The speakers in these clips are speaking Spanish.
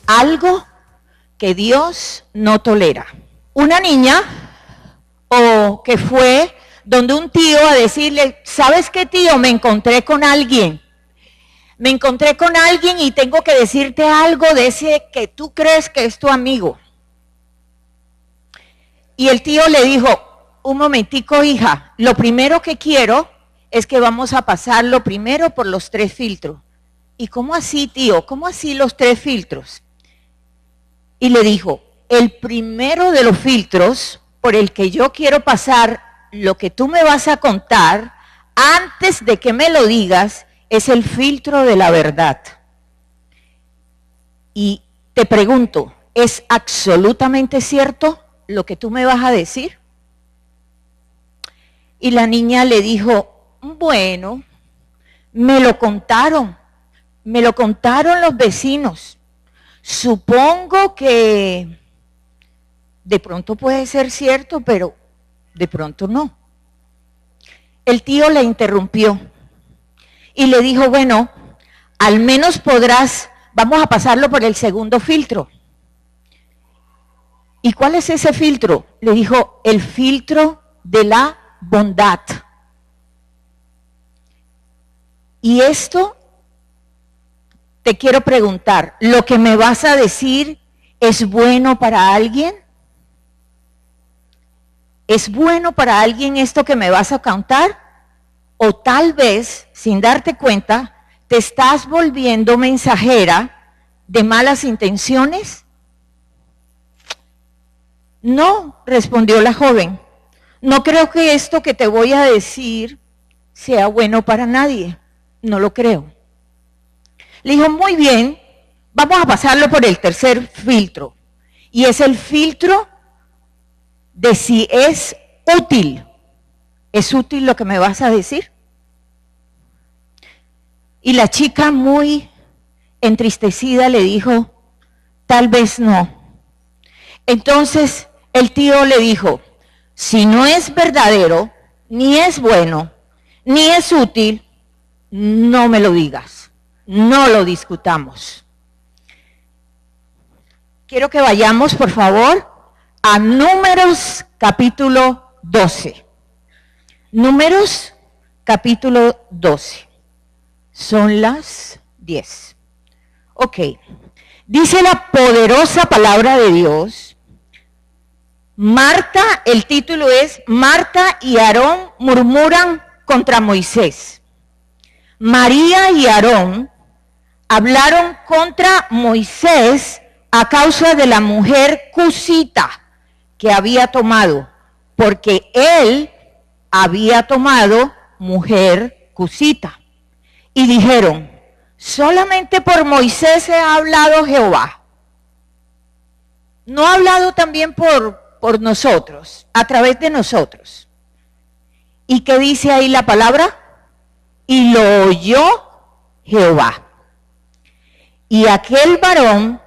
Algo que Dios no tolera. Una niña que fue donde un tío a decirle, ¿sabes qué, tío? Me encontré con alguien y tengo que decirte algo de ese que tú crees que es tu amigo. Y el tío le dijo, un momentico, hija, lo primero que quiero es que vamos a pasarlo primero por los 3 filtros. ¿Y cómo así, tío? ¿Cómo así los 3 filtros? Y le dijo, el primero de los filtros por el que yo quiero pasar lo que tú me vas a contar, antes de que me lo digas, es el filtro de la verdad. Y te pregunto, ¿es absolutamente cierto lo que tú me vas a decir? Y la niña le dijo, bueno, me lo contaron los vecinos. Supongo que de pronto puede ser cierto, pero de pronto no. El tío la interrumpió y le dijo, bueno, al menos vamos a pasarlo por el segundo filtro. ¿Y cuál es ese filtro? Le dijo, el filtro de la bondad. Y esto te quiero preguntar, ¿lo que me vas a decir es bueno para alguien? ¿Es bueno para alguien esto que me vas a contar? O tal vez, sin darte cuenta, te estás volviendo mensajera de malas intenciones. No, respondió la joven, no creo que esto que te voy a decir sea bueno para nadie, no lo creo. Le dijo, muy bien, vamos a pasarlo por el tercer filtro. Y es el filtro de si es útil. ¿Es útil lo que me vas a decir? Y la chica, muy entristecida, le dijo, tal vez no. Entonces el tío le dijo, si no es verdadero, ni es bueno, ni es útil, no me lo digas, no lo discutamos. Quiero que vayamos, por favor, a Números capítulo 12. Números capítulo 12. Son las 10. Ok. Dice la poderosa palabra de Dios. Marta, el título es Marta y Aarón murmuran contra Moisés. María y Aarón hablaron contra Moisés a causa de la mujer cusita que había tomado, porque él había tomado mujer cusita. Y dijeron, solamente por Moisés ha hablado Jehová. ¿No ha hablado también por nosotros, a través de nosotros? ¿Y qué dice ahí la palabra? Y lo oyó Jehová. Y aquel varón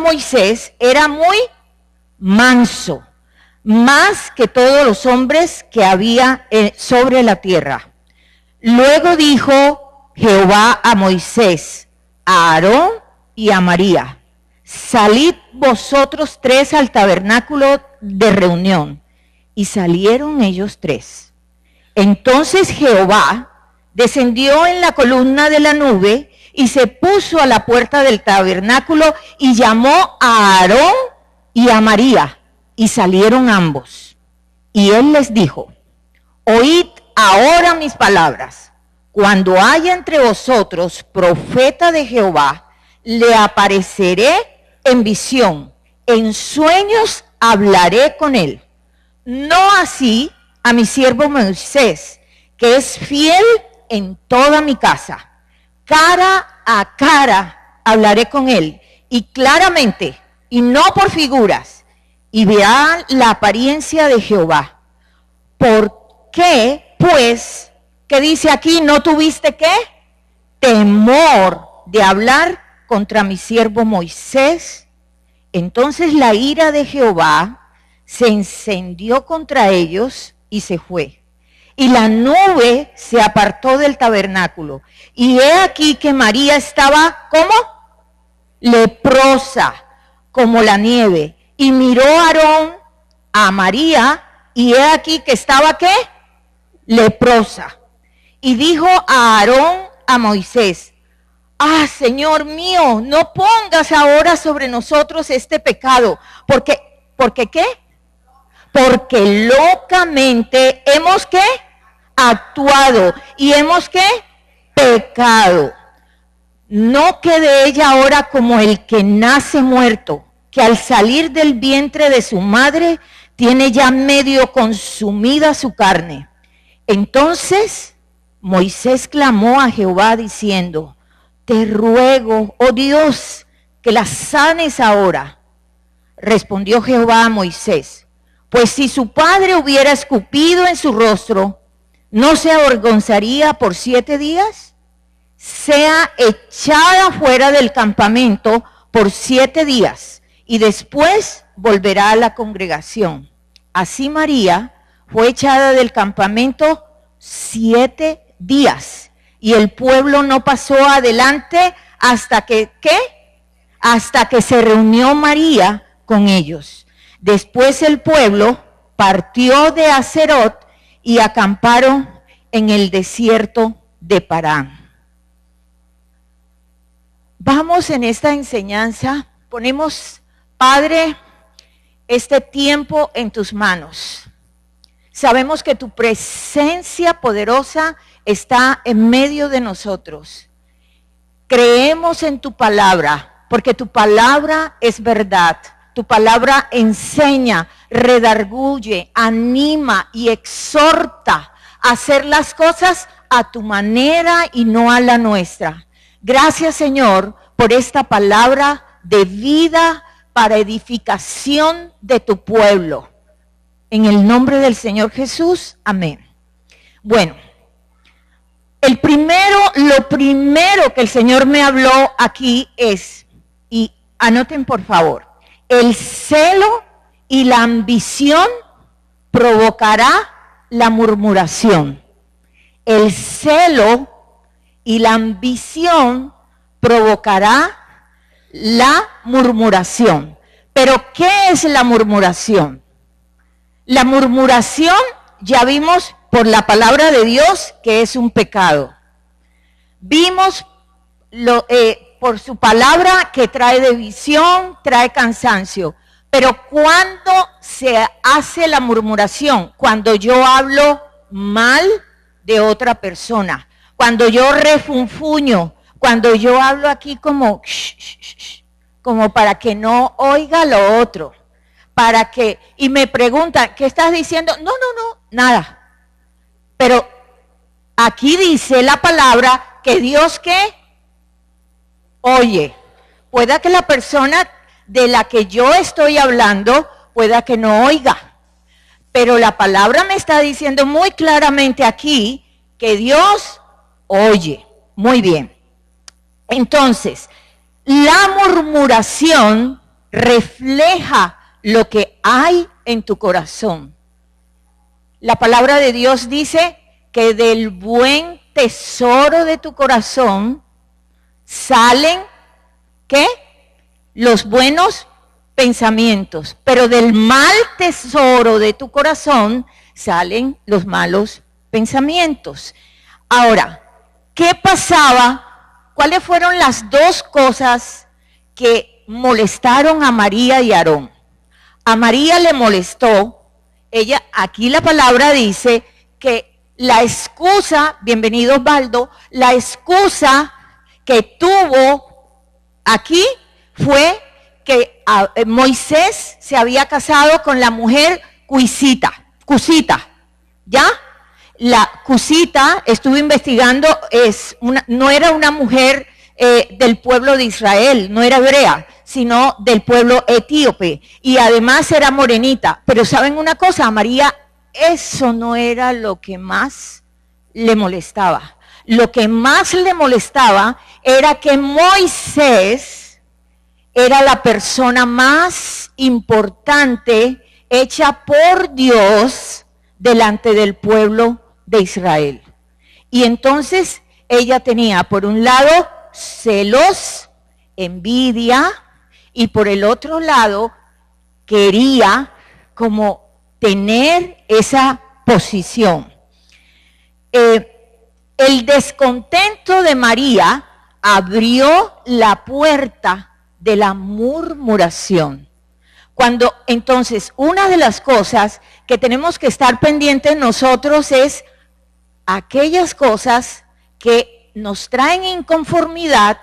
Moisés era muy manso, más que todos los hombres que había sobre la tierra. Luego dijo Jehová a Moisés, a Aarón y a María, salid vosotros 3 al tabernáculo de reunión. Y salieron ellos 3. Entonces Jehová descendió en la columna de la nube y se puso a la puerta del tabernáculo y llamó a Aarón y a María, y salieron ambos. Y él les dijo, oíd ahora mis palabras. Cuando haya entre vosotros profeta de Jehová, le apareceré en visión, en sueños hablaré con él. No así a mi siervo Moisés, que es fiel en toda mi casa. Cara a cara hablaré con él, y claramente, y no por figuras, y verá la apariencia de Jehová. ¿Por qué, pues, que dice aquí, no tuviste qué? Temor de hablar contra mi siervo Moisés. Entonces la ira de Jehová se encendió contra ellos y se fue. Y la nube se apartó del tabernáculo. Y he aquí que María estaba, ¿cómo? Leprosa, como la nieve. Y miró Aarón a María, y he aquí que estaba, ¿qué? Leprosa. Y dijo a Aarón a Moisés: ah, Señor mío, no pongas ahora sobre nosotros este pecado. ¿Porque qué? Porque locamente hemos, ¿qué? Actuado. Y hemos, ¿qué? Pecado. No quede ella ahora como el que nace muerto, que al salir del vientre de su madre tiene ya medio consumida su carne. Entonces Moisés clamó a Jehová diciendo: te ruego, oh Dios, que la sanes ahora. Respondió Jehová a Moisés: pues si su padre hubiera escupido en su rostro, ¿no se avergonzaría por 7 días? Sea echada fuera del campamento por 7 días, y después volverá a la congregación. Así María fue echada del campamento 7 días, y el pueblo no pasó adelante hasta que, ¿qué? Hasta que se reunió María con ellos. Después el pueblo partió de Aserot y acamparon en el desierto de Parán. Vamos en esta enseñanza, ponemos, Padre, este tiempo en tus manos. Sabemos que tu presencia poderosa está en medio de nosotros. Creemos en tu palabra, porque tu palabra es verdad. Tu palabra enseña, redarguye, anima y exhorta a hacer las cosas a tu manera y no a la nuestra. Gracias, Señor, por esta palabra de vida para edificación de tu pueblo. En el nombre del Señor Jesús, amén. Bueno, lo primero que el Señor me habló aquí es, y anoten por favor, el celo y la ambición provocará la murmuración. El celo y la ambición provocará la murmuración. ¿Pero qué es la murmuración? La murmuración, ya vimos por la palabra de Dios que es un pecado. Vimos por su palabra que trae división, trae cansancio. Pero ¿cuándo se hace la murmuración? Cuando yo hablo mal de otra persona. Cuando yo refunfuño, cuando yo hablo aquí como para que no oiga lo otro, y me preguntan, ¿qué estás diciendo? No, nada. Pero aquí dice la palabra que Dios, ¿qué? Oye, pueda que la persona de la que yo estoy hablando, pueda que no oiga. Pero la palabra me está diciendo muy claramente aquí que Dios oye. Muy bien. Entonces, la murmuración refleja lo que hay en tu corazón. La palabra de Dios dice que del buen tesoro de tu corazón salen, ¿qué? Los buenos pensamientos, pero del mal tesoro de tu corazón salen los malos pensamientos. Ahora, ¿qué pasaba? ¿Cuáles fueron las dos cosas que molestaron a María y a Aarón? A María le molestó, aquí la palabra dice que la excusa, bienvenido Osvaldo, la excusa que tuvo aquí fue que Moisés se había casado con la mujer Cusita, ¿ya? La Cusita, estuve investigando, no era una mujer del pueblo de Israel, no era hebrea, sino del pueblo etíope, y además era morenita. Pero ¿saben una cosa? A María eso no era lo que más le molestaba. Lo que más le molestaba era que Moisés era la persona más importante hecha por Dios delante del pueblo de Israel. Y entonces ella tenía por un lado celos, envidia, y por el otro lado quería como tener esa posición. El descontento de María abrió la puerta de la murmuración. Cuando entonces una de las cosas que tenemos que estar pendientes nosotros es aquellas cosas que nos traen inconformidad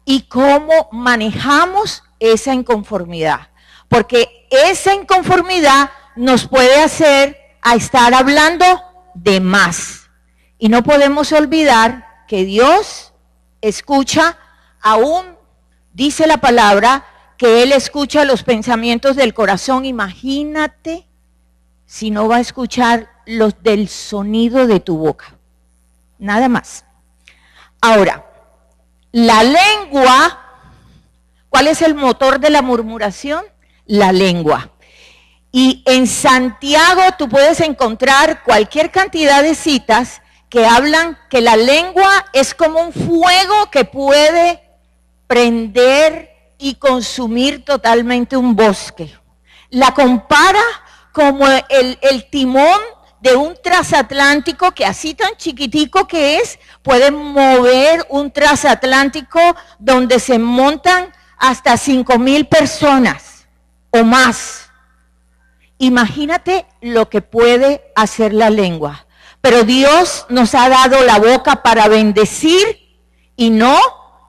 y cómo manejamos esa inconformidad. Porque esa inconformidad nos puede hacer a estar hablando de más. Y no podemos olvidar que Dios escucha, aún dice la palabra, que Él escucha los pensamientos del corazón. Imagínate si no va a escuchar los del sonido de tu boca. Nada más. Ahora, la lengua, ¿cuál es el motor de la murmuración? La lengua. Y en Santiago tú puedes encontrar cualquier cantidad de citas que hablan que la lengua es como un fuego que puede prender y consumir totalmente un bosque. La compara como el timón de un transatlántico que así tan chiquitico que es, puede mover un transatlántico donde se montan hasta 5,000 personas o más. Imagínate lo que puede hacer la lengua. Pero Dios nos ha dado la boca para bendecir y no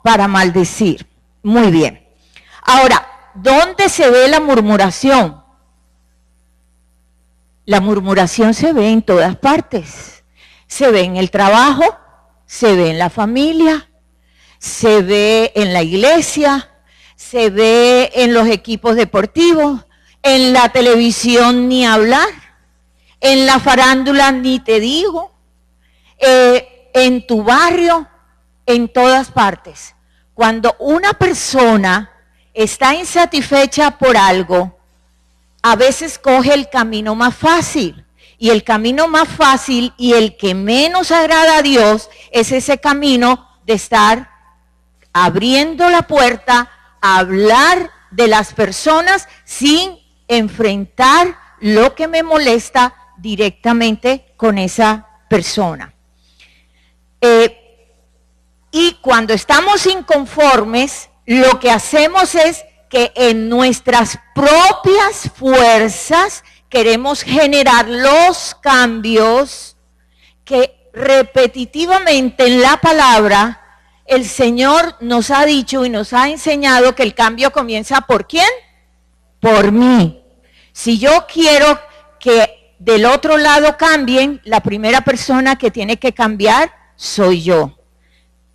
para maldecir. Muy bien. Ahora, ¿dónde se ve la murmuración? La murmuración se ve en todas partes. Se ve en el trabajo, se ve en la familia, se ve en la iglesia, se ve en los equipos deportivos, en la televisión ni hablar, en la farándula ni te digo, en tu barrio, en todas partes. Cuando una persona está insatisfecha por algo, a veces coge el camino más fácil. Y el camino más fácil y el que menos agrada a Dios es ese camino de estar abriendo la puerta a hablar de las personas sin enfrentar lo que me molesta directamente con esa persona. Y cuando estamos inconformes, lo que hacemos es que en nuestras propias fuerzas queremos generar los cambios que repetitivamente en la palabra el Señor nos ha dicho y nos ha enseñado que el cambio comienza ¿por quién? Por mí. Si yo quiero que del otro lado cambien, la primera persona que tiene que cambiar soy yo.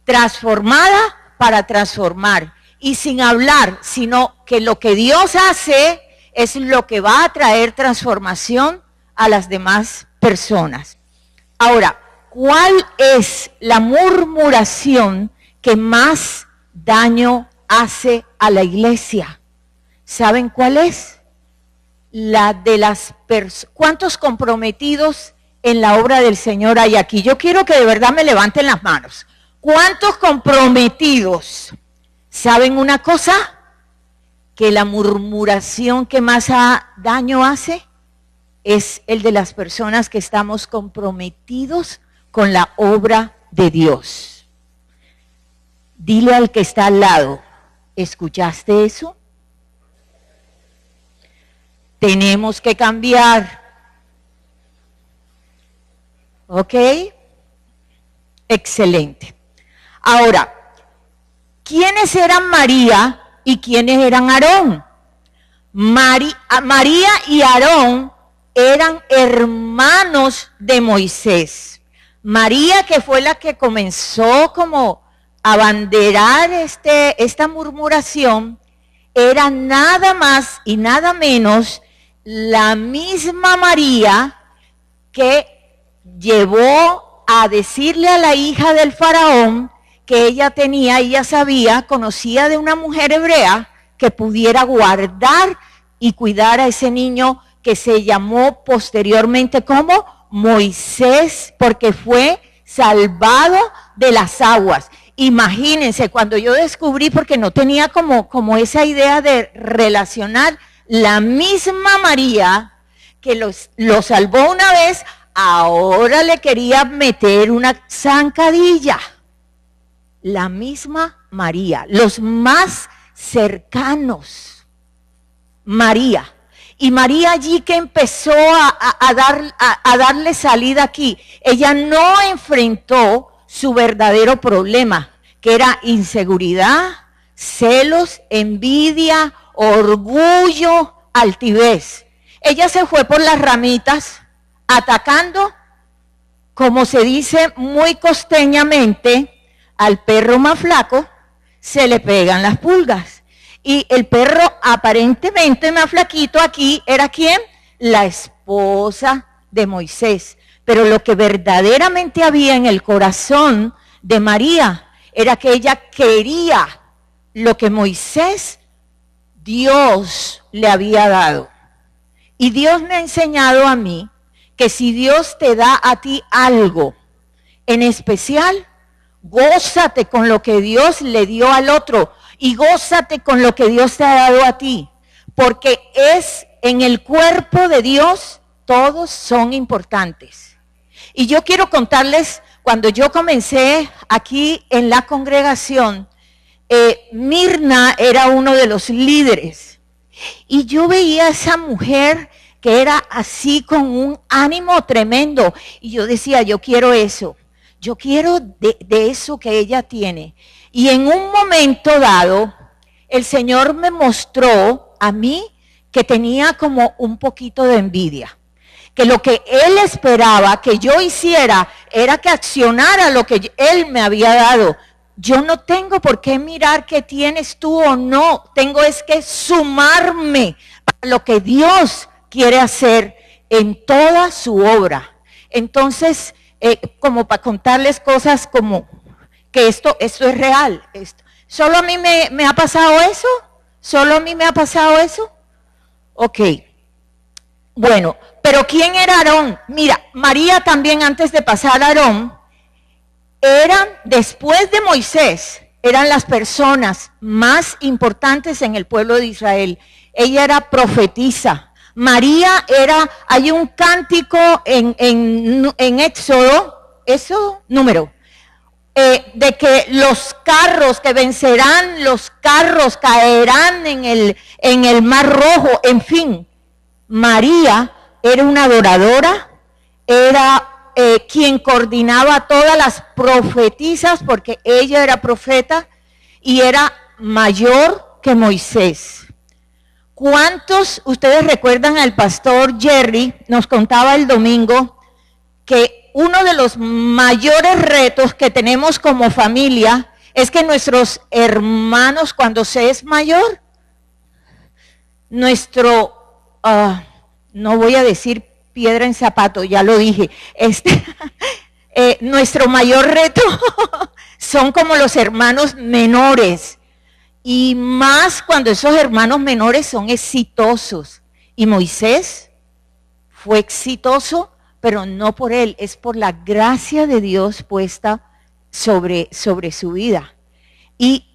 Transformada para transformar. Y sin hablar, sino que lo que Dios hace es lo que va a traer transformación a las demás personas. Ahora, ¿cuál es la murmuración que más daño hace a la iglesia? ¿Saben cuál es? La de las personas. ¿Cuántos comprometidos en la obra del Señor hay aquí? Yo quiero que de verdad me levanten las manos. ¿Cuántos comprometidos? ¿Saben una cosa? Que la murmuración que más daño hace es el de las personas que estamos comprometidos con la obra de Dios. Dile al que está al lado, ¿escuchaste eso? Tenemos que cambiar. ¿Ok? Excelente. Ahora, ¿quiénes eran María y quiénes eran Aarón? María y Aarón eran hermanos de Moisés. María, que fue la que comenzó como a abanderar esta murmuración, era nada más y nada menos la misma María que llevó a decirle a la hija del faraón que ella sabía, conocía de una mujer hebrea que pudiera guardar y cuidar a ese niño que se llamó posteriormente como Moisés, porque fue salvado de las aguas. Imagínense, cuando yo descubrí, porque no tenía como esa idea de relacionar, la misma María que lo salvó una vez, ahora le quería meter una zancadilla. La misma María, los más cercanos, María. Y María allí que empezó a darle salida aquí, ella no enfrentó su verdadero problema, que era inseguridad, celos, envidia, orgullo, altivez. Ella se fue por las ramitas, atacando, como se dice muy costeñamente, al perro más flaco se le pegan las pulgas. Y el perro aparentemente más flaquito aquí era ¿quién? La esposa de Moisés. Pero lo que verdaderamente había en el corazón de María era que ella quería lo que Moisés, Dios le había dado. Y Dios me ha enseñado a mí que si Dios te da a ti algo en especial, gózate con lo que Dios le dio al otro y gózate con lo que Dios te ha dado a ti, porque es en el cuerpo de Dios, todos son importantes. Y yo quiero contarles, cuando yo comencé aquí en la congregación, Mirna era uno de los líderes. Y yo veía a esa mujer que era así con un ánimo tremendo. Y yo decía, yo quiero eso. Yo quiero de eso que ella tiene. Y en un momento dado, el Señor me mostró a mí que tenía como un poquito de envidia. Que lo que Él esperaba que yo hiciera era que accionara lo que Él me había dado. Yo no tengo por qué mirar qué tienes tú o no. Tengo es que sumarme a lo que Dios quiere hacer en toda su obra. Entonces, como para contarles cosas como que esto es real. ¿Solo a mí me ha pasado eso? ¿Solo a mí me ha pasado eso? Ok. Bueno, pero ¿quién era Aarón? Mira, María también antes de pasar a Aarón, eran, después de Moisés, eran las personas más importantes en el pueblo de Israel. Ella era profetisa. María era, hay un cántico en Éxodo, eso, número, de que los carros que vencerán, los carros caerán en el mar rojo, en fin. María era una adoradora, era quien coordinaba a todas las profetisas, porque ella era profeta y era mayor que Moisés. ¿Cuántos, ustedes recuerdan al pastor Jerry, nos contaba el domingo, que uno de los mayores retos que tenemos como familia es que nuestros hermanos, cuando se es mayor, no voy a decir piedra en zapato, ya lo dije, nuestro mayor reto son como los hermanos menores, y más cuando esos hermanos menores son exitosos. Y Moisés fue exitoso, pero no por él, es por la gracia de Dios puesta sobre su vida. Y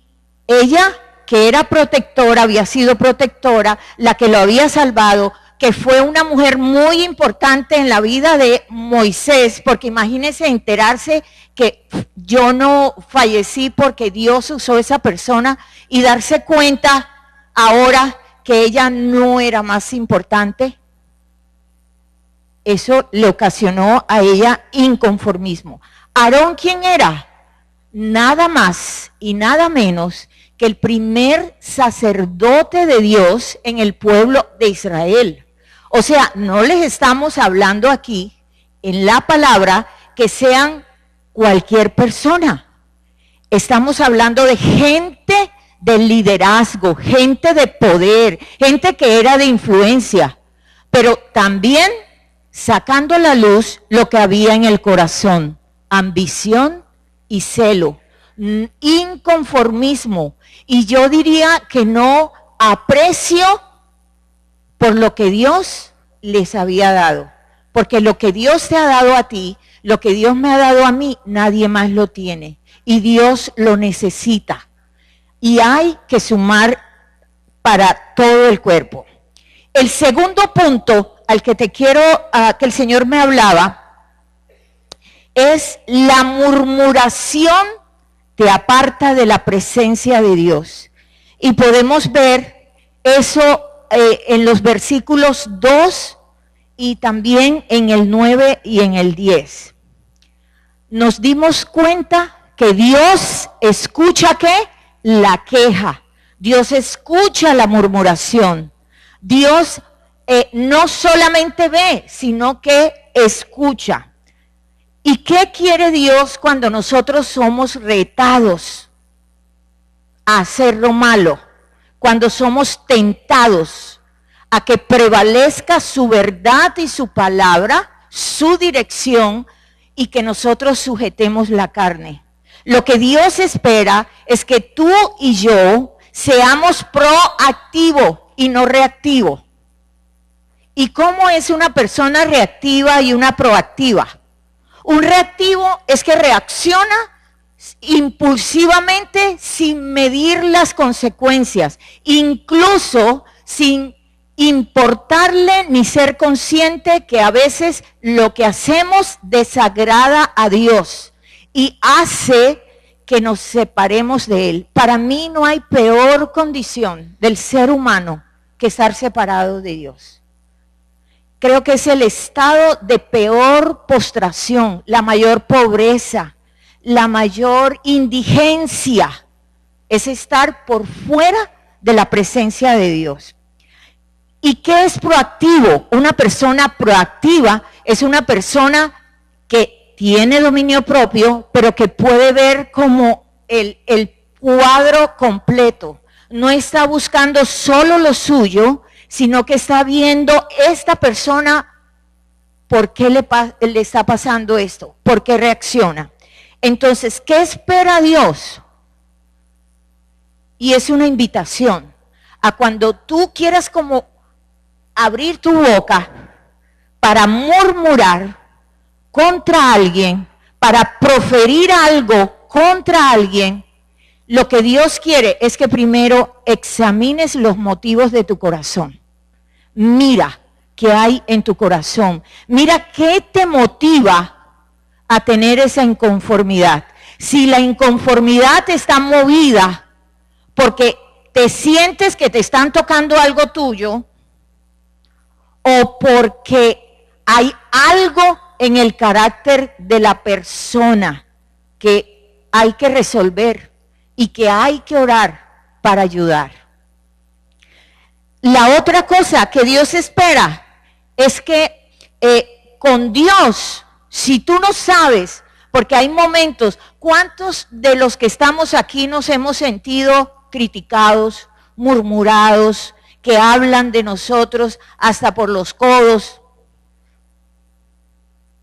ella, que era protectora, había sido protectora, la que lo había salvado, que fue una mujer muy importante en la vida de Moisés, porque imagínense enterarse que yo no fallecí porque Dios usó esa persona y darse cuenta ahora que ella no era más importante. Eso le ocasionó a ella inconformismo. Aarón, ¿quién era? Nada más y nada menos que el primer sacerdote de Dios en el pueblo de Israel. O sea, no les estamos hablando aquí en la palabra que sean cualquier persona. Estamos hablando de gente de liderazgo, gente de poder, gente que era de influencia, pero también sacando a la luz lo que había en el corazón, ambición y celo. inconformismo, y yo diría que no aprecio por lo que Dios les había dado. Porque lo que Dios te ha dado a ti, lo que Dios me ha dado a mí, nadie más lo tiene. Y Dios lo necesita. Y hay que sumar para todo el cuerpo. El segundo punto al que te quiero, que el Señor me hablaba, es la murmuración te aparta de la presencia de Dios. Y podemos ver eso en los versículos 2 y también en el 9 y en el 10. Nos dimos cuenta que Dios escucha ¿qué? La queja. Dios escucha la murmuración. Dios no solamente ve, sino que escucha. ¿Y qué quiere Dios cuando nosotros somos retados a hacer lo malo? Cuando somos tentados a que prevalezca su verdad y su palabra, su dirección, y que nosotros sujetemos la carne. Lo que Dios espera es que tú y yo seamos proactivos y no reactivos. ¿Y cómo es una persona reactiva y una proactiva? Un reactivo es que reacciona impulsivamente sin medir las consecuencias, incluso sin importarle ni ser consciente que a veces lo que hacemos desagrada a Dios y hace que nos separemos de Él. Para mí no hay peor condición del ser humano que estar separado de Dios. Creo que es el estado de peor postración, la mayor pobreza, la mayor indigencia, es estar por fuera de la presencia de Dios. ¿Y qué es proactivo? Una persona proactiva es una persona que tiene dominio propio, pero que puede ver como el cuadro completo. No está buscando solo lo suyo, sino que está viendo esta persona, ¿por qué le está pasando esto? ¿Por qué reacciona? Entonces, ¿qué espera Dios? Y es una invitación a cuando tú quieras como abrir tu boca para murmurar contra alguien, para proferir algo contra alguien, lo que Dios quiere es que primero examines los motivos de tu corazón. Mira qué hay en tu corazón. Mira qué te motiva a tener esa inconformidad. Si la inconformidad está movida porque te sientes que te están tocando algo tuyo, o porque hay algo en el carácter de la persona que hay que resolver y que hay que orar para ayudar. La otra cosa que Dios espera es que con Dios, si tú no sabes, porque hay momentos, ¿cuántos de los que estamos aquí nos hemos sentido criticados, murmurados, que hablan de nosotros hasta por los codos?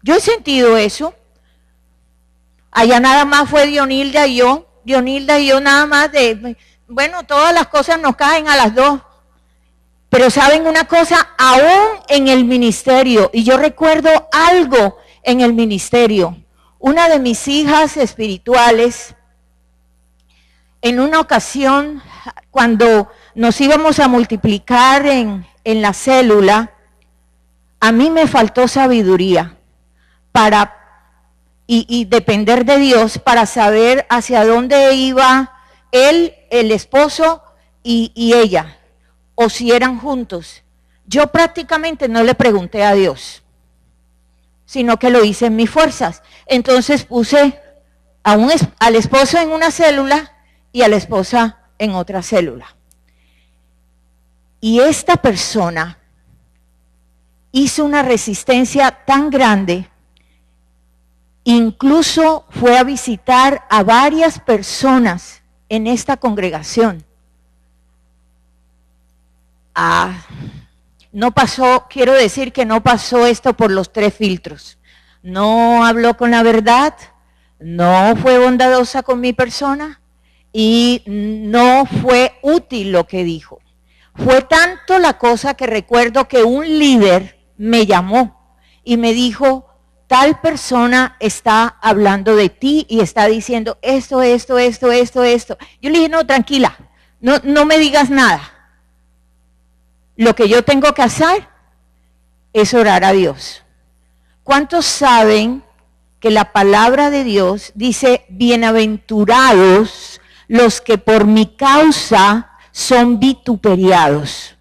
Yo he sentido eso. Allá nada más fue Dionilda y yo nada más bueno, todas las cosas nos caen a las dos. Pero ¿saben una cosa? Aún en el ministerio, y yo recuerdo algo en el ministerio, una de mis hijas espirituales, en una ocasión, cuando nos íbamos a multiplicar en la célula, a mí me faltó sabiduría para y depender de Dios para saber hacia dónde iba él, el esposo y ella, o si eran juntos. Yo prácticamente no le pregunté a Dios, sino que lo hice en mis fuerzas. Entonces puse al esposo en una célula y a la esposa en otra célula. Y esta persona hizo una resistencia tan grande, incluso fue a visitar a varias personas en esta congregación. No pasó, quiero decir que no pasó esto por los 3 filtros. No habló con la verdad, no fue bondadosa con mi persona y no fue útil lo que dijo. Fue tanto la cosa que recuerdo que un líder me llamó y me dijo, tal persona está hablando de ti y está diciendo esto. Yo le dije, no, tranquila, no me digas nada. Lo que yo tengo que hacer es orar a Dios. ¿Cuántos saben que la palabra de Dios dice, bienaventurados los que por mi causa son vituperiados?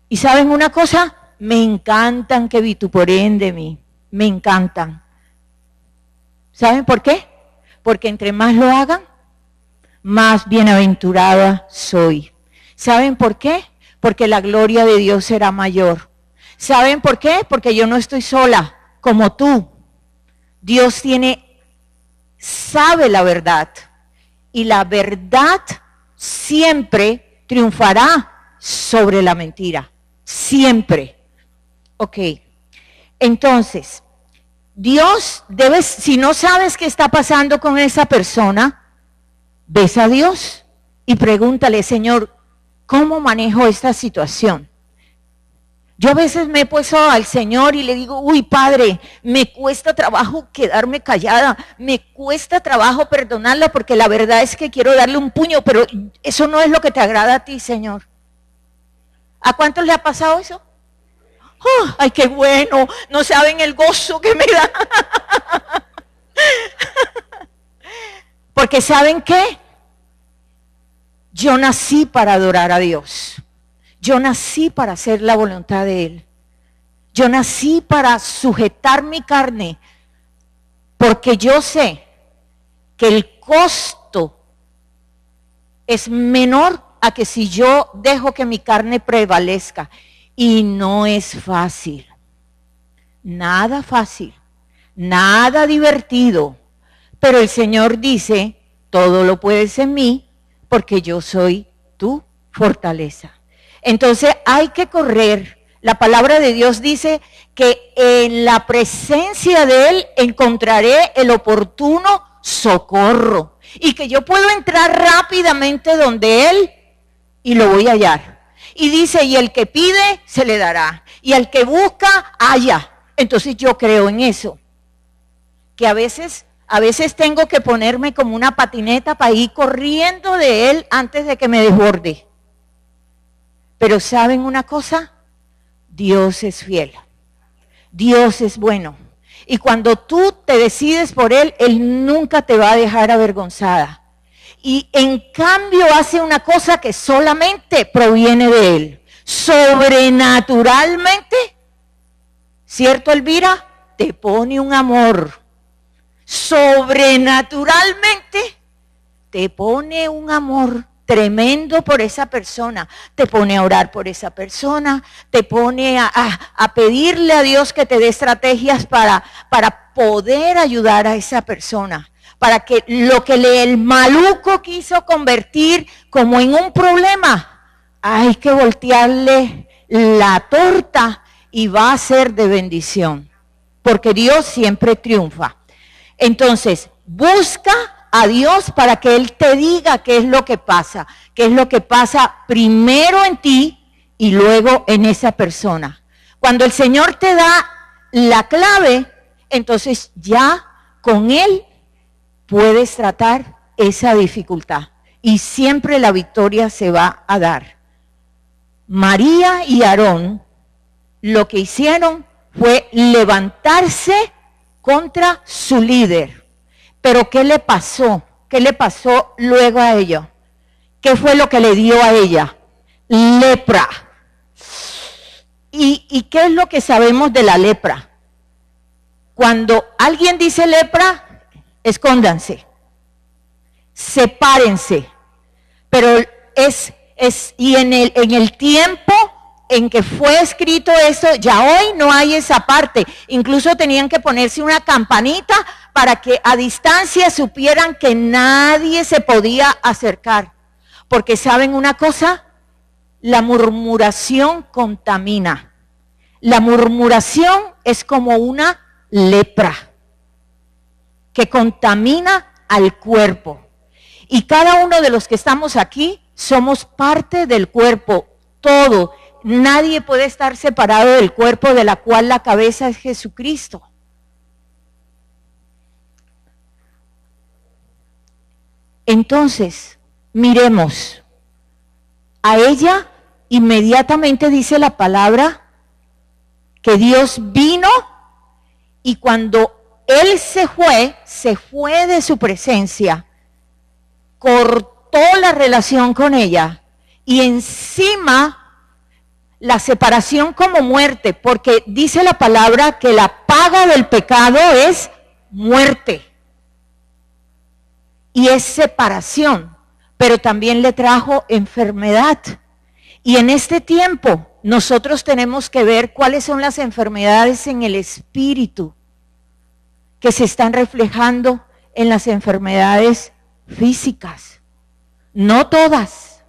¿Y saben una cosa? Me encantan que vitupereen de mí, me encantan. ¿Saben por qué? Porque entre más lo hagan, más bienaventurada soy. ¿Saben por qué? Porque la gloria de Dios será mayor. ¿Saben por qué? Porque yo no estoy sola, como tú. Dios sabe la verdad. Y la verdad siempre triunfará sobre la mentira. Siempre. Ok. Entonces, Dios debes, si no sabes qué está pasando con esa persona, ves a Dios y pregúntale, Señor, ¿cómo manejo esta situación? Yo a veces me he puesto al Señor y le digo, uy, Padre, me cuesta trabajo quedarme callada, me cuesta trabajo perdonarla porque la verdad es que quiero darle un puño, pero eso no es lo que te agrada a ti, Señor. ¿A cuántos le ha pasado eso? Oh, ay, qué bueno, no saben el gozo que me da. Porque ¿saben qué? Yo nací para adorar a Dios. Yo nací para hacer la voluntad de Él. Yo nací para sujetar mi carne, porque yo sé que el costo es menor a que si yo dejo que mi carne prevalezca. Y no es fácil, nada fácil, nada divertido. Pero el Señor dice, todo lo puedes en mí, porque yo soy tu fortaleza. Entonces hay que correr. La palabra de Dios dice que en la presencia de Él encontraré el oportuno socorro. Y que yo puedo entrar rápidamente donde Él y lo voy a hallar. Y dice, y el que pide, se le dará. Y al que busca, halla. Entonces yo creo en eso. Que a veces tengo que ponerme como una patineta para ir corriendo de Él antes de que me desborde. Pero ¿saben una cosa? Dios es fiel. Dios es bueno. Y cuando tú te decides por Él, Él nunca te va a dejar avergonzada. Y en cambio hace una cosa que solamente proviene de Él. Sobrenaturalmente, ¿cierto, Elvira? Te pone un amor. Sobrenaturalmente te pone un amor tremendo por esa persona, te pone a orar por esa persona, te pone a pedirle a Dios que te dé estrategias para poder ayudar a esa persona, para que lo que el maluco quiso convertir como en un problema, hay que voltearle la torta y va a ser de bendición, porque Dios siempre triunfa. Entonces, busca a Dios para que Él te diga qué es lo que pasa primero en ti y luego en esa persona. Cuando el Señor te da la clave, entonces ya con Él puedes tratar esa dificultad y siempre la victoria se va a dar. María y Aarón lo que hicieron fue levantarse contra su líder. Pero ¿qué le pasó? ¿Qué le pasó luego a ella? ¿Qué fue lo que le dio a ella? Lepra. ¿Y qué es lo que sabemos de la lepra? Cuando alguien dice lepra, escóndanse, sepárense. Pero y en el tiempo en que fue escrito eso, ya hoy no hay esa parte. Incluso tenían que ponerse una campanita para que a distancia supieran que nadie se podía acercar. Porque ¿saben una cosa? La murmuración contamina. La murmuración es como una lepra que contamina al cuerpo. Y cada uno de los que estamos aquí somos parte del cuerpo, todo. Nadie puede estar separado del cuerpo, de la cual la cabeza es Jesucristo. Entonces, miremos, a ella inmediatamente dice la palabra que Dios vino y cuando Él se fue de su presencia, cortó la relación con ella y encima la separación como muerte, porque dice la palabra que la paga del pecado es muerte. Y es separación, pero también le trajo enfermedad. Y en este tiempo nosotros tenemos que ver cuáles son las enfermedades en el espíritu que se están reflejando en las enfermedades físicas. No todas,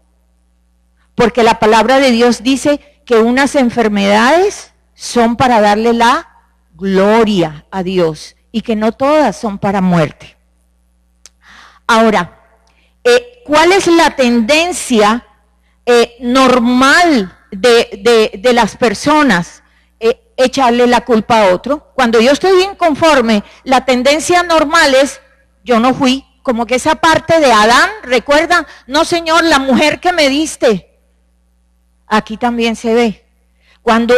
porque la palabra de Dios dice que unas enfermedades son para darle la gloria a Dios y que no todas son para muerte. Ahora, ¿cuál es la tendencia normal de las personas? Echarle la culpa a otro. Cuando yo estoy inconforme, la tendencia normal es, yo no fui, como que esa parte de Adán, ¿recuerdan? No, Señor, la mujer que me diste. Aquí también se ve. Cuando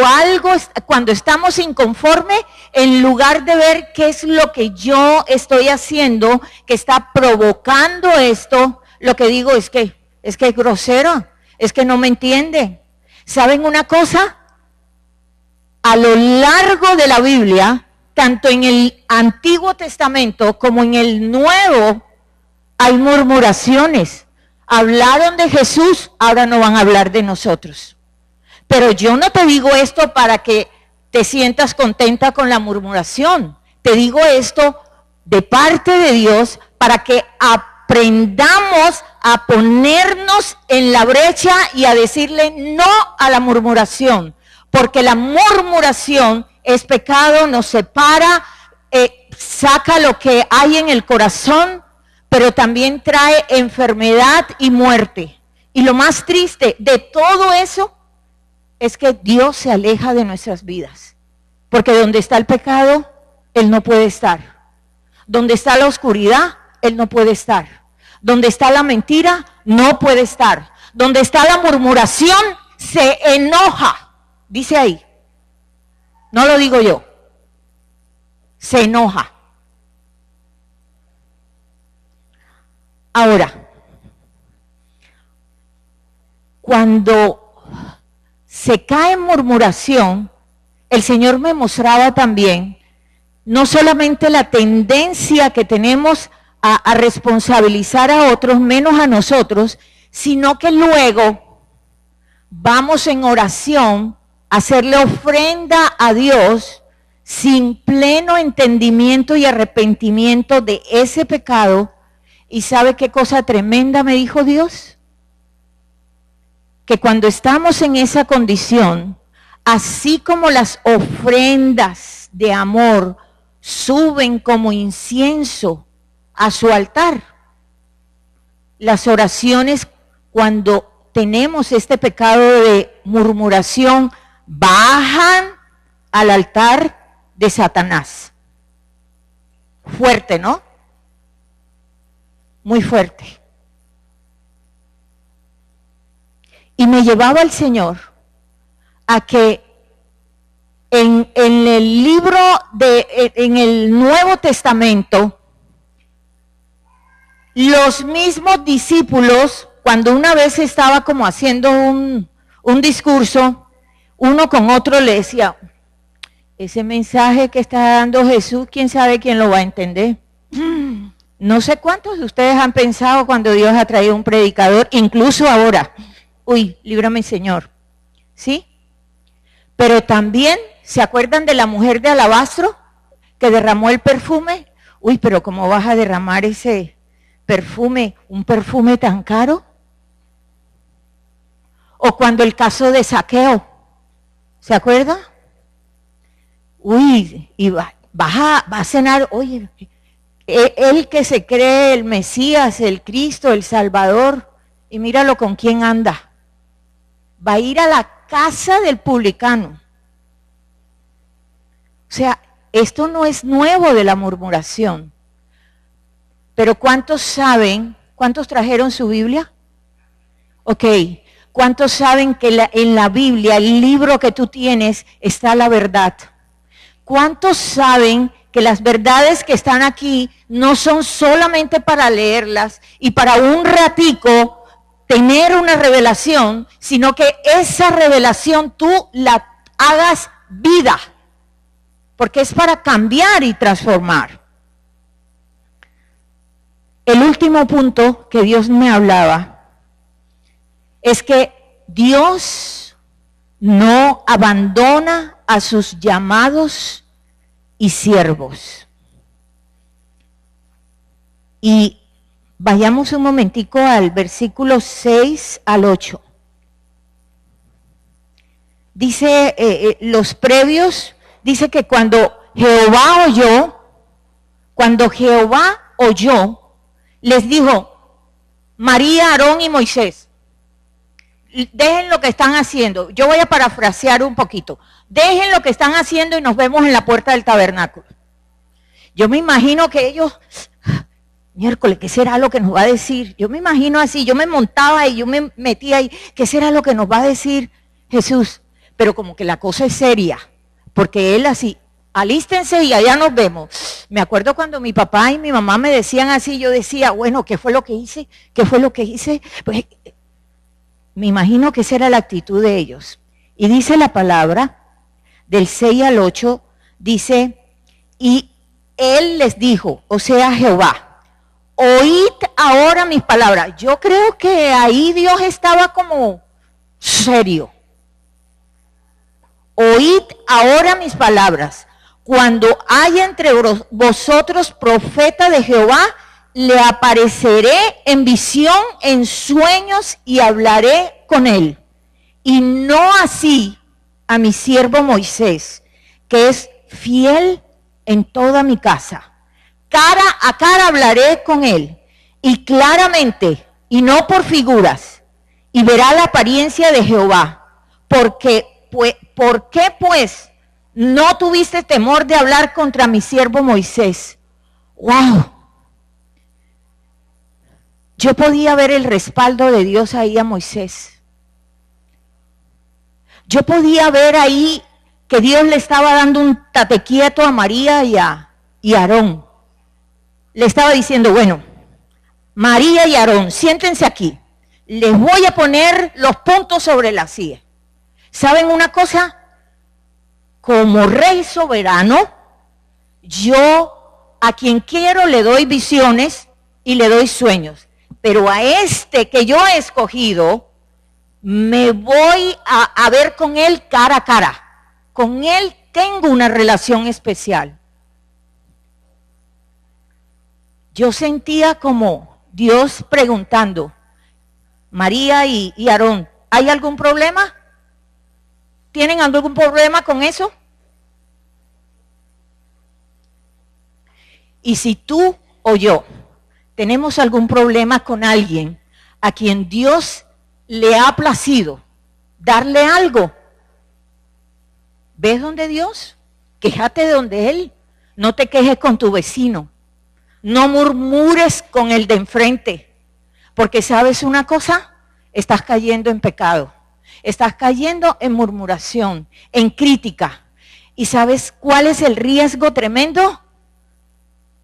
estamos inconformes, en lugar de ver qué es lo que yo estoy haciendo, que está provocando esto, lo que digo es que es grosero, es que no me entiende. ¿Saben una cosa? A lo largo de la Biblia, tanto en el Antiguo Testamento como en el Nuevo, hay murmuraciones. Hablaron de Jesús, ahora no van a hablar de nosotros. Pero yo no te digo esto para que te sientas contenta con la murmuración. Te digo esto de parte de Dios para que aprendamos a ponernos en la brecha y a decirle no a la murmuración. Porque la murmuración es pecado, nos separa, saca lo que hay en el corazón, pero también trae enfermedad y muerte. Y lo más triste de todo eso es que Dios se aleja de nuestras vidas. Porque donde está el pecado, Él no puede estar. Donde está la oscuridad, Él no puede estar. Donde está la mentira, no puede estar. Donde está la murmuración, se enoja. Dice ahí. No lo digo yo. Se enoja. Ahora, cuando se cae en murmuración, el Señor me mostraba también no solamente la tendencia que tenemos a responsabilizar a otros, menos a nosotros, sino que luego vamos en oración a hacerle ofrenda a Dios sin pleno entendimiento y arrepentimiento de ese pecado. ¿Y sabe qué cosa tremenda me dijo Dios? Que cuando estamos en esa condición, así como las ofrendas de amor suben como incienso a su altar, las oraciones cuando tenemos este pecado de murmuración bajan al altar de Satanás. Fuerte, ¿no? Muy fuerte. Y me llevaba el Señor a que en el libro en el Nuevo Testamento, los mismos discípulos, cuando una vez estaba como haciendo un discurso, uno con otro le decía, ese mensaje que está dando Jesús, ¿quién sabe quién lo va a entender? No sé cuántos de ustedes han pensado cuando Dios ha traído un predicador, incluso ahora. Uy, líbrame, Señor. ¿Sí? Pero también, ¿se acuerdan de la mujer de alabastro que derramó el perfume? Uy, pero ¿cómo vas a derramar ese perfume, un perfume tan caro? O cuando el caso de Zaqueo, ¿se acuerda? Uy, y va a cenar, oye, Él que se cree el Mesías, el Cristo, el Salvador, y míralo con quién anda. Va a ir a la casa del publicano. O sea, esto no es nuevo de la murmuración. Pero ¿cuántos saben? ¿Cuántos trajeron su Biblia? Ok. ¿Cuántos saben que en la Biblia, el libro que tú tienes, está la verdad? ¿Cuántos saben que las verdades que están aquí no son solamente para leerlas y para un ratico tener una revelación, sino que esa revelación tú la hagas vida? Porque es para cambiar y transformar. El último punto que Dios me hablaba es que Dios no abandona a sus llamados y siervos. Y vayamos un momentico al versículo 6 al 8. Dice, los previos, dice que cuando Jehová oyó, les dijo, María, Aarón y Moisés, dejen lo que están haciendo. Yo voy a parafrasear un poquito. Dejen lo que están haciendo y nos vemos en la puerta del tabernáculo. Yo me imagino que ellos, miércoles, ¿qué será lo que nos va a decir? Yo me imagino así, yo me montaba y yo me metía ahí, ¿qué será lo que nos va a decir Jesús? Pero como que la cosa es seria, porque él así, alístense y allá nos vemos. Me acuerdo cuando mi papá y mi mamá me decían así, yo decía, bueno, ¿qué fue lo que hice? ¿Qué fue lo que hice? Pues, me imagino que esa era la actitud de ellos. Y dice la palabra, del 6 al 8, dice, y él les dijo, o sea, Jehová, oíd ahora mis palabras. Yo creo que ahí Dios estaba como serio. Oíd ahora mis palabras. Cuando haya entre vosotros profeta de Jehová, le apareceré en visión, en sueños y hablaré con él. Y no así a mi siervo Moisés, que es fiel en toda mi casa. Cara a cara hablaré con él, y claramente, y no por figuras, y verá la apariencia de Jehová. ¿Por qué pues no tuviste temor de hablar contra mi siervo Moisés? ¡Wow! Yo podía ver el respaldo de Dios ahí a Moisés. Yo podía ver ahí que Dios le estaba dando un tate quieto a María y a Aarón. Le estaba diciendo, bueno, María y Aarón, siéntense aquí. Les voy a poner los puntos sobre la silla. ¿Saben una cosa? Como rey soberano, yo a quien quiero le doy visiones y le doy sueños. Pero a este que yo he escogido, me voy a ver con él cara a cara. Con él tengo una relación especial. Yo sentía como Dios preguntando, María y Aarón, ¿hay algún problema? ¿Tienen algún problema con eso? Y si tú o yo tenemos algún problema con alguien a quien Dios le ha placido darle algo, ¿ves donde Dios? Quéjate de donde Él. No te quejes con tu vecino. No murmures con el de enfrente. Porque ¿sabes una cosa? Estás cayendo en pecado. Estás cayendo en murmuración, en crítica. ¿Y sabes cuál es el riesgo tremendo?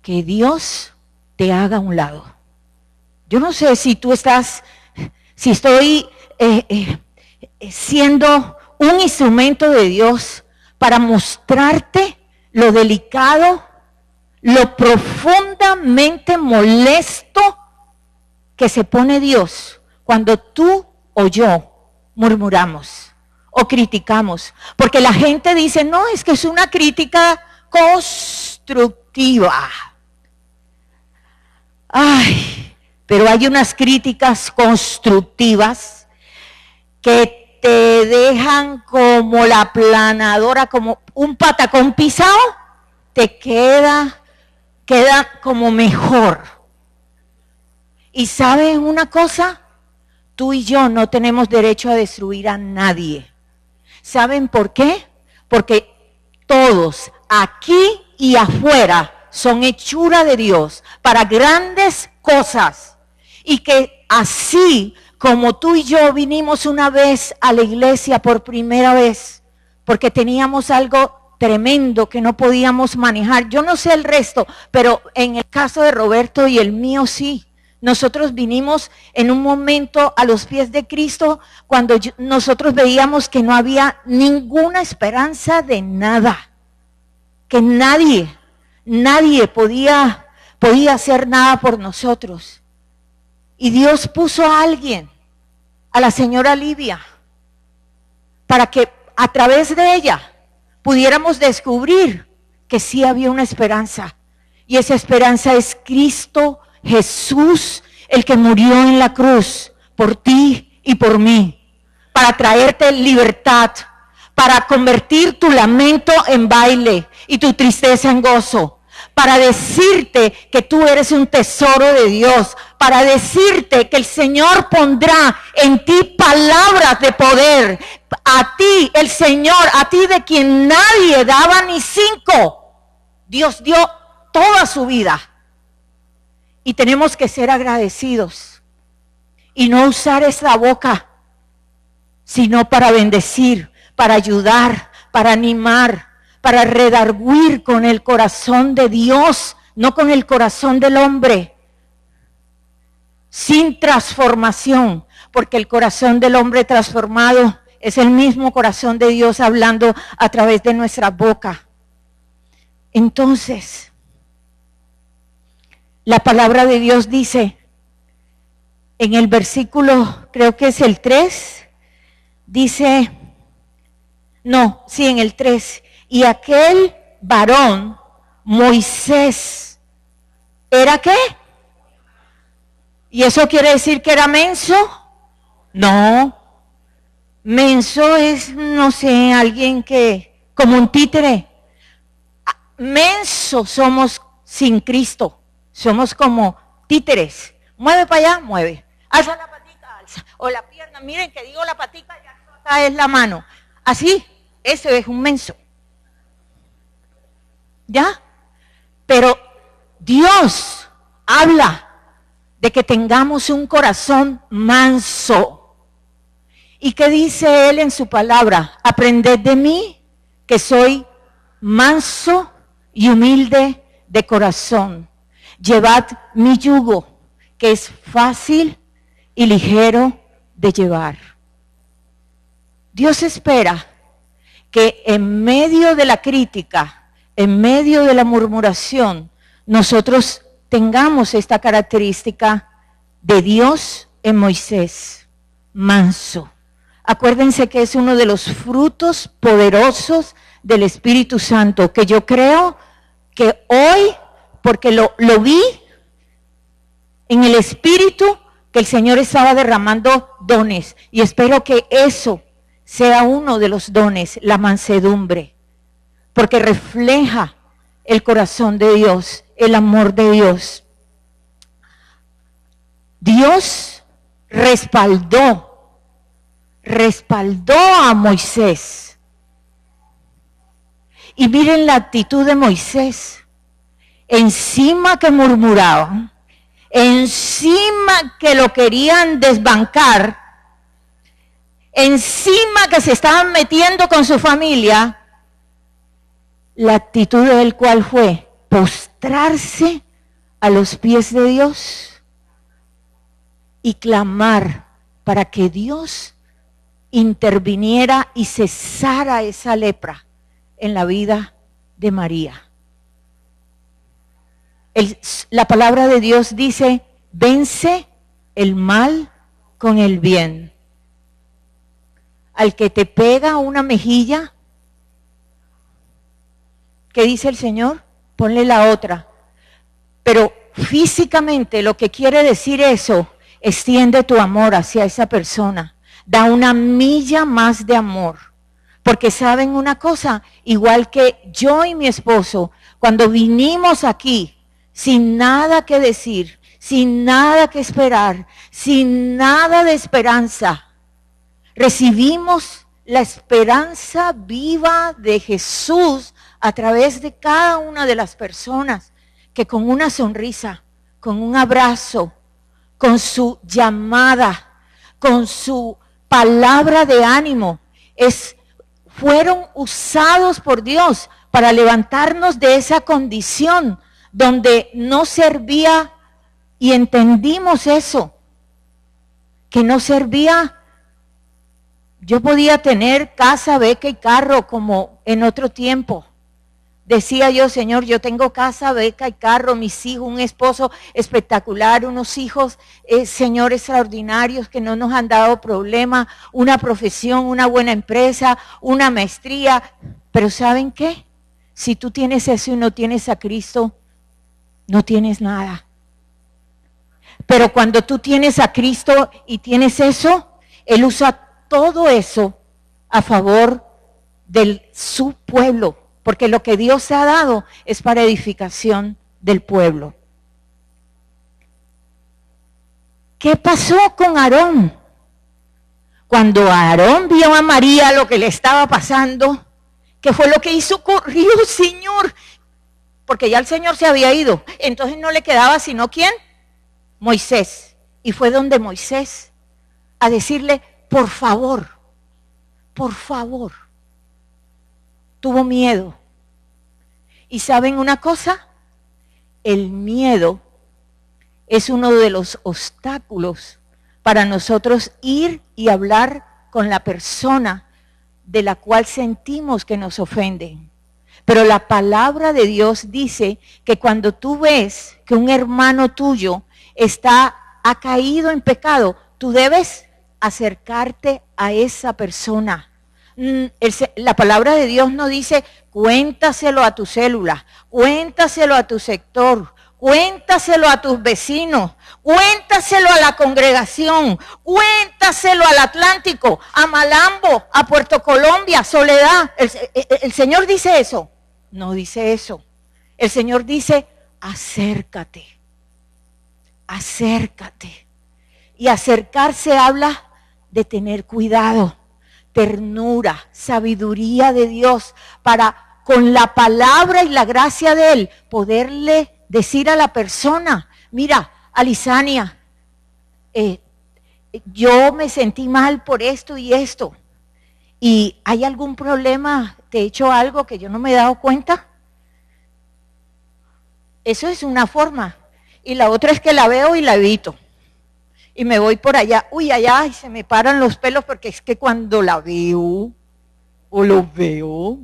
Que Dios te haga a un lado. Yo no sé si tú estás, si estoy siendo un instrumento de Dios para mostrarte lo delicado, lo profundamente molesto que se pone Dios cuando tú o yo murmuramos o criticamos. Porque la gente dice, no, es que es una crítica constructiva. Ay, pero hay unas críticas constructivas que te dejan como la planadora, como un patacón pisado, te queda queda como mejor. Y ¿saben una cosa? Tú y yo no tenemos derecho a destruir a nadie. ¿Saben por qué? Porque todos, aquí y afuera, son hechura de Dios para grandes cosas. Y que así como tú y yo vinimos una vez a la iglesia por primera vez, porque teníamos algo tremendo que no podíamos manejar. Yo no sé el resto, pero en el caso de Roberto y el mío sí. Nosotros vinimos en un momento a los pies de Cristo cuando nosotros veíamos que no había ninguna esperanza de nada. Que nadie podía hacer nada por nosotros. Y Dios puso a alguien, a la señora Livia, para que a través de ella pudiéramos descubrir que sí había una esperanza. Y esa esperanza es Cristo Jesús, el que murió en la cruz por ti y por mí, para traerte libertad, para convertir tu lamento en baile y tu tristeza en gozo, para decirte que tú eres un tesoro de Dios, para decirte que el Señor pondrá en ti palabras de poder. A ti, el Señor, a ti de quien nadie daba ni 5, Dios dio toda su vida. Y tenemos que ser agradecidos y no usar esa boca, sino para bendecir, para ayudar, para animar, para redarguir con el corazón de Dios, no con el corazón del hombre, sin transformación, porque el corazón del hombre transformado es el mismo corazón de Dios hablando a través de nuestra boca. Entonces, la palabra de Dios dice, en el versículo, creo que es el 3, dice, en el 3, y aquel varón, Moisés, ¿era qué? ¿Y eso quiere decir que era menso? No. Menso es, no sé, alguien que, como un títere. Menso somos sin Cristo. Somos como títeres. Mueve para allá, mueve. Alza la patica, alza. O la pierna, miren que digo la patica y acá es la mano. Así, eso es un menso. ¿Ya? Pero Dios habla de que tengamos un corazón manso. ¿Y qué dice Él en su palabra? Aprended de mí, que soy manso y humilde de corazón. Llevad mi yugo, que es fácil y ligero de llevar. Dios espera que en medio de la crítica, en medio de la murmuración, nosotros tengamos esta característica de Dios en Moisés, manso. Acuérdense que es uno de los frutos poderosos del Espíritu Santo, que yo creo que hoy, porque lo vi en el Espíritu, que el Señor estaba derramando dones, y espero que eso sea uno de los dones, la mansedumbre, porque refleja el corazón de Dios, el amor de Dios. Dios respaldó a Moisés. Y miren la actitud de Moisés. Encima que murmuraban, encima que lo querían desbancar, encima que se estaban metiendo con su familia, la actitud del cual fue postrarse a los pies de Dios y clamar para que Dios interviniera y cesara esa lepra en la vida de María. La palabra de Dios dice, vence el mal con el bien. Al que te pega una mejilla, ¿qué dice el Señor? Ponle la otra. Pero físicamente lo que quiere decir eso, extiende tu amor hacia esa persona. Da una milla más de amor. Porque saben una cosa, igual que yo y mi esposo, cuando vinimos aquí, sin nada que decir, sin nada que esperar, sin nada de esperanza, recibimos la esperanza viva de Jesús a través de cada una de las personas que con una sonrisa, con un abrazo, con su llamada, con su palabra de ánimo, fueron usados por Dios para levantarnos de esa condición donde no servía, y entendimos eso, que no servía. Yo podía tener casa, beca y carro como en otro tiempo. Decía yo, Señor, yo tengo casa, beca y carro, mis hijos, un esposo espectacular, unos hijos, Señor, extraordinarios que no nos han dado problema, una profesión, una buena empresa, una maestría. Pero ¿saben qué? Si tú tienes eso y no tienes a Cristo, no tienes nada. Pero cuando tú tienes a Cristo y tienes eso, Él usa todo eso a favor de su pueblo, porque lo que Dios ha dado es para edificación del pueblo. ¿Qué pasó con Aarón? Cuando Aarón vio a María lo que le estaba pasando, ¿qué fue lo que hizo? Corrió, Señor, porque ya el Señor se había ido. Entonces no le quedaba sino ¿quién? Moisés. Y fue donde Moisés a decirle, por favor, tuvo miedo. ¿Y saben una cosa? El miedo es uno de los obstáculos para nosotros ir y hablar con la persona de la cual sentimos que nos ofenden. Pero la palabra de Dios dice que cuando tú ves que un hermano tuyo ha caído en pecado, tú debes acercarte a esa persona. La palabra de Dios no dice, cuéntaselo a tu célula, cuéntaselo a tu sector, cuéntaselo a tus vecinos, cuéntaselo a la congregación, cuéntaselo al Atlántico, a Malambo, a Puerto Colombia, Soledad. ¿El Señor dice eso? No dice eso. El Señor dice, acércate, acércate. Y acercarse habla de tener cuidado, ternura, sabiduría de Dios, para con la palabra y la gracia de Él poderle decir a la persona, mira, Alisania, yo me sentí mal por esto y esto, y ¿hay algún problema? ¿Te he hecho algo que yo no me he dado cuenta? Eso es una forma. Y la otra es que la veo y la evito. Y me voy por allá, allá, y se me paran los pelos porque es que cuando la veo o lo veo,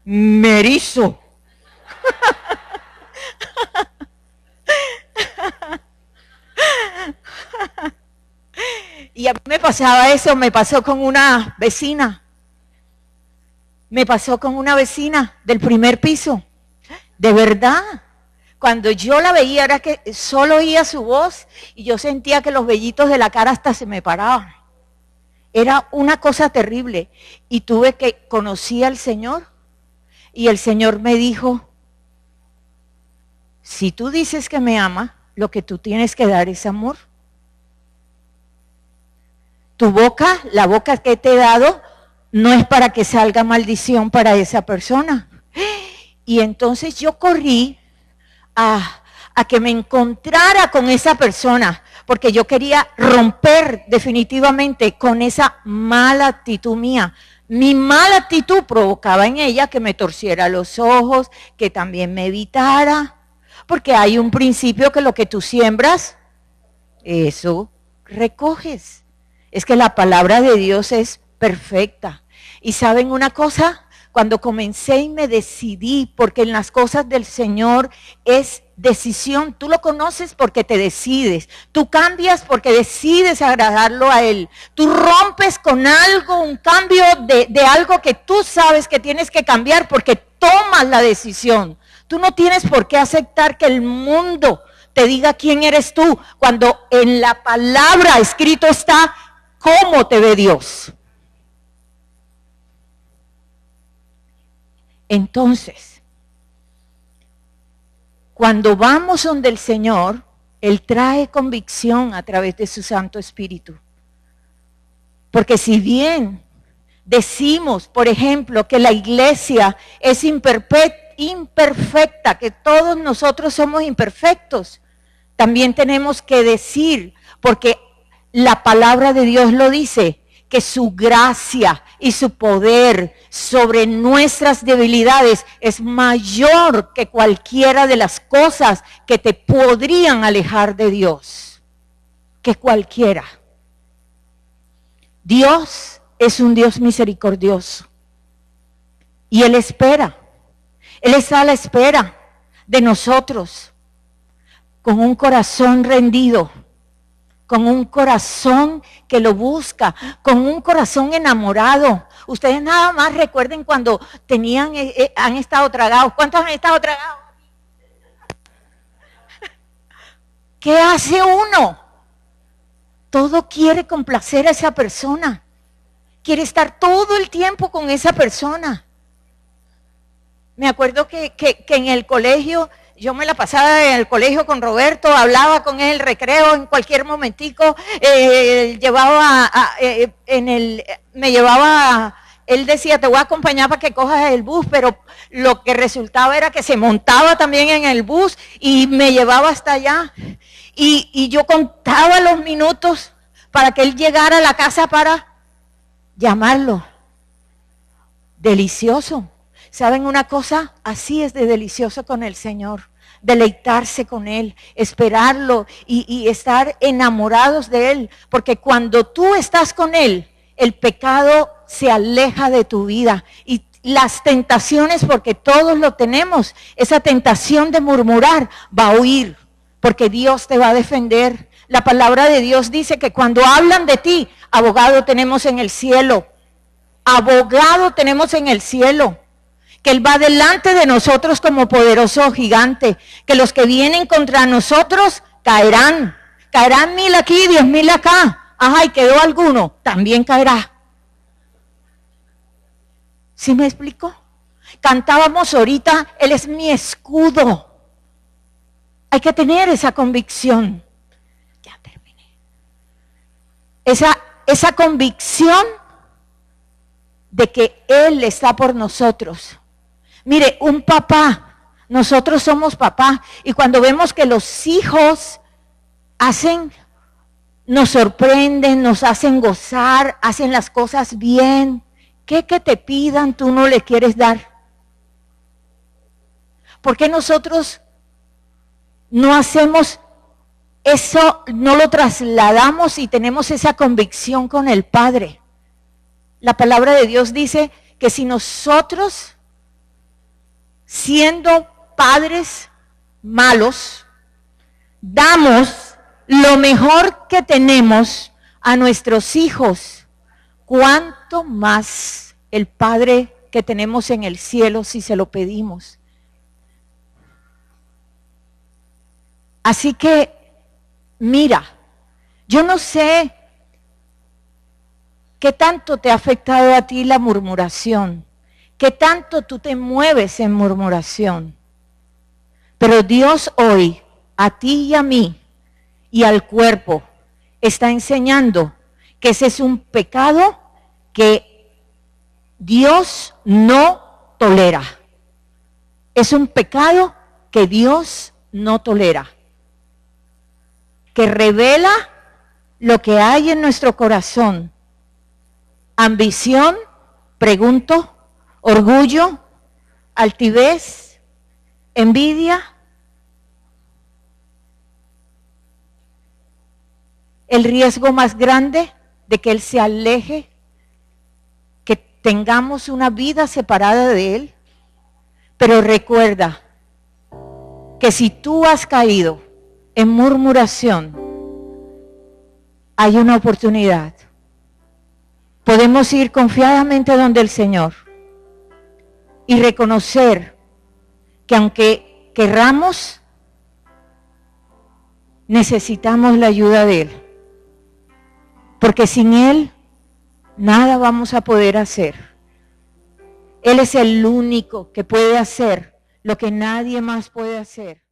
me erizo. Y a mí me pasaba eso, me pasó con una vecina. Me pasó con una vecina del primer piso. De verdad. Cuando yo la veía era que solo oía su voz y yo sentía que los vellitos de la cara hasta se me paraban. Era una cosa terrible. Y conocí al Señor y el Señor me dijo, si tú dices que me ama, lo que tú tienes que dar es amor. Tu boca, la boca que te he dado, no es para que salga maldición para esa persona. Y entonces yo corrí a que me encontrara con esa persona, porque yo quería romper definitivamente con esa mala actitud mía. Mi mala actitud provocaba en ella que me torciera los ojos, que también me evitara, porque hay un principio que lo que tú siembras, eso recoges. Es que la palabra de Dios es perfecta. ¿Y saben una cosa? Cuando comencé y me decidí, porque en las cosas del Señor es decisión, tú lo conoces porque te decides, tú cambias porque decides agradarlo a Él, tú rompes con algo, un cambio de algo que tú sabes que tienes que cambiar porque tomas la decisión. Tú no tienes por qué aceptar que el mundo te diga quién eres tú, cuando en la palabra escrito está cómo te ve Dios. Entonces, cuando vamos donde el Señor, Él trae convicción a través de su Santo Espíritu. Porque si bien decimos, por ejemplo, que la iglesia es imperfecta, que todos nosotros somos imperfectos, también tenemos que decir, porque la palabra de Dios lo dice, que su gracia y su poder sobre nuestras debilidades es mayor que cualquiera de las cosas que te podrían alejar de Dios, que cualquiera. Dios es un Dios misericordioso y Él espera, Él está a la espera de nosotros con un corazón rendido, con un corazón que lo busca, con un corazón enamorado. Ustedes nada más recuerden cuando han estado tragados. ¿Cuántos han estado tragados? ¿Qué hace uno? Todo quiere complacer a esa persona. Quiere estar todo el tiempo con esa persona. Me acuerdo que en el colegio, yo me la pasaba en el colegio con Roberto, hablaba con él en el recreo, en cualquier momentico, él decía, te voy a acompañar para que cojas el bus, pero lo que resultaba era que se montaba también en el bus y me llevaba hasta allá. Y yo contaba los minutos para que él llegara a la casa para llamarlo. Delicioso. ¿Saben una cosa? Así es de delicioso con el Señor. Deleitarse con Él, esperarlo y estar enamorados de Él. Porque cuando tú estás con Él, el pecado se aleja de tu vida. Y las tentaciones, porque todos lo tenemos, esa tentación de murmurar va a huir. Porque Dios te va a defender. La palabra de Dios dice que cuando hablan de ti, abogado tenemos en el cielo. Abogado tenemos en el cielo. Que Él va delante de nosotros como poderoso gigante. Que los que vienen contra nosotros caerán. Caerán 1000 aquí, 10,000 acá. Ajá, y quedó alguno, también caerá. ¿Sí me explico? Cantábamos ahorita, Él es mi escudo. Hay que tener esa convicción. Ya terminé. Esa convicción de que Él está por nosotros. Mire, un papá, nosotros somos papá, y cuando vemos que los hijos nos sorprenden, nos hacen gozar, hacen las cosas bien, ¿qué que te pidan tú no le quieres dar? ¿Por qué nosotros no hacemos eso, no lo trasladamos y tenemos esa convicción con el Padre? La palabra de Dios dice que si nosotros, siendo padres malos, damos lo mejor que tenemos a nuestros hijos, ¿cuánto más el Padre que tenemos en el cielo si se lo pedimos? Así que, mira, yo no sé qué tanto te ha afectado a ti la murmuración, qué tanto tú te mueves en murmuración. Pero Dios hoy, a ti y a mí, y al cuerpo, está enseñando que ese es un pecado que Dios no tolera. Es un pecado que Dios no tolera. Que revela lo que hay en nuestro corazón. Ambición, pregunto, orgullo, altivez, envidia. El riesgo más grande de que Él se aleje, que tengamos una vida separada de Él. Pero recuerda que si tú has caído en murmuración, hay una oportunidad. Podemos ir confiadamente donde el Señor y reconocer que aunque querramos, necesitamos la ayuda de Él. Porque sin Él, nada vamos a poder hacer. Él es el único que puede hacer lo que nadie más puede hacer.